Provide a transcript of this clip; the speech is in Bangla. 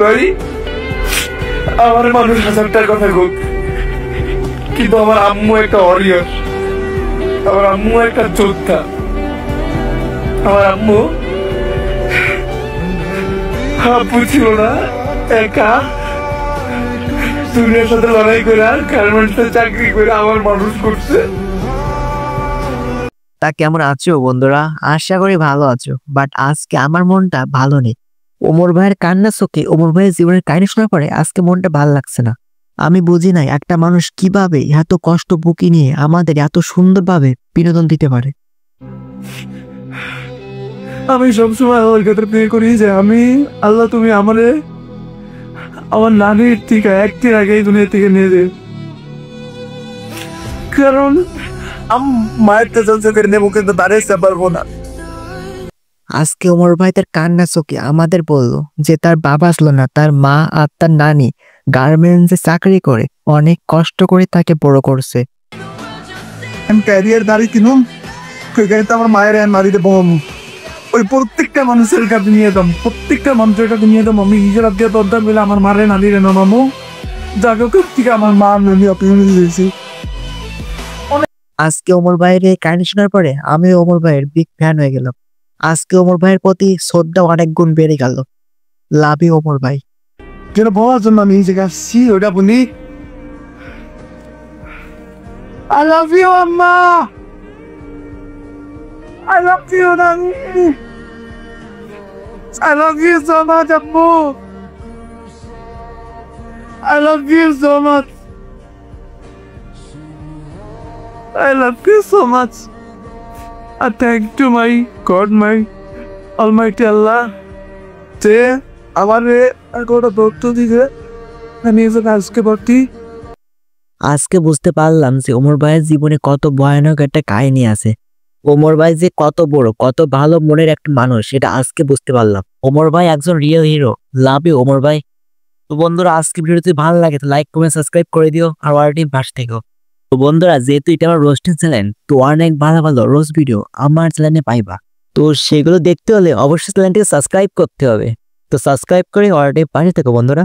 ভাই আমার মানুষ হাজারটার কথা হোক, কিন্তু আমার আম্মু একটা ওয়ারিয়র, আমার আম্মু একটা যোদ্ধা। আমার আম্মু আব্বু ছিল না, একা দুনিয়ার সাথে লড়াই করে গার্মেন্টসে চাকরি করে আমার মানুষ করছে। তা কেমন আছো বন্ধুরা? আশা করি ভালো আছো। বাট আজকে আমার মনটা ভালো নেই। ওমর ভাইয়ের কান্না চোখে ওমর ভাইয়ের জীবনের কাহিনী শোনার পরে আজকে মনটা ভালো লাগছে না। আমি বুঝি নাই একটা মানুষ কিভাবে এত কষ্ট বুকি নিয়ে আমাদের এত সুন্দরভাবে বিনোদন দিতে পারে। আমি সবসময় আল্লাহর কাছে প্রে করি যে আমি আল্লাহ তুমি আমারে আমার নানির থেকে একদিন আগে এই দুনিয়া থেকে নিয়ে যাই, কারণ মায়ের তেজে করে নেবো কিন্তু দাঁড়িয়ে পারবো না। আজকে ওমর ভাই তার কান্না চোখে আমাদের বলল যে তার বাবা আসলো না, তার মা আর তার নানি গার্মেন্টসে চাকরি করে অনেক কষ্ট করে তাকে বড় করছে। আমি ক্যারিয়ার গাড়ি কিনুম, ওই গাড়িতে আমার মায়ের মারিতে বম, ওই প্রত্যেকটা মানুষের কাছে নিয়ে যাম, প্রত্যেকটা মানুষের কাছে নিয়ে যাম। আমি নিজের দিয়ে দরদার মিলে আমার মারে নানিরে নামামো, যাকে থেকে আমার মা নানি অপেক্ষা দিয়েছি। আজকে ওমর ভাইয়ের এই কাহিনী শোনার পরে আমি ওমর ভাইয়ের বিগ ফ্যান হয়ে গেলাম। আজকে ওমর ভাইয়ের প্রতি শ্রদ্ধা অনেক গুণ বেড়ে গেল। লাভ ইউ ওমর ভাই। যেটা বলার জন্য আমি এই জায়গায় আসছি ওটা বলি, I love you আম্মা, I love you নানি, I love you so much আম্মু, I love you so much, I love you so much. I thank to my God, my Almighty Allah, যে আমারে একটা দত্ত দিকে আমি আজকে ভর্তি। আজকে বুঝতে পারলাম যে ওমর ভাইয়ের জীবনে কত ভয়ানক একটা কাহিনী আছে। ওমর ভাই যে কত বড়, কত ভালো মনের একটা মানুষ, সেটা আজকে বুঝতে পারলাম। ওমর ভাই একজন real hero. Love you Omar ভাই। তো বন্ধুরা, আজকে ভিডিও যদি ভালো লাগে তো লাইক কমেন্ট সাবস্ক্রাইব করে দিও আর ওয়ার্ল্ড পাশে থেকো। তো বন্ধুরা, যেহেতু এটা আমার রোস্টিং চ্যানেল, তো অনেক ভালো ভালো রোস্ট ভিডিও আমার চ্যানেলে পাইবা। তো সেগুলো দেখতে হলে অবশ্যই চ্যানেলটিকে সাবস্ক্রাইব করতে হবে। তো সাবস্ক্রাইব করে ওয়ার্ল্ড পাশে থেকো বন্ধুরা।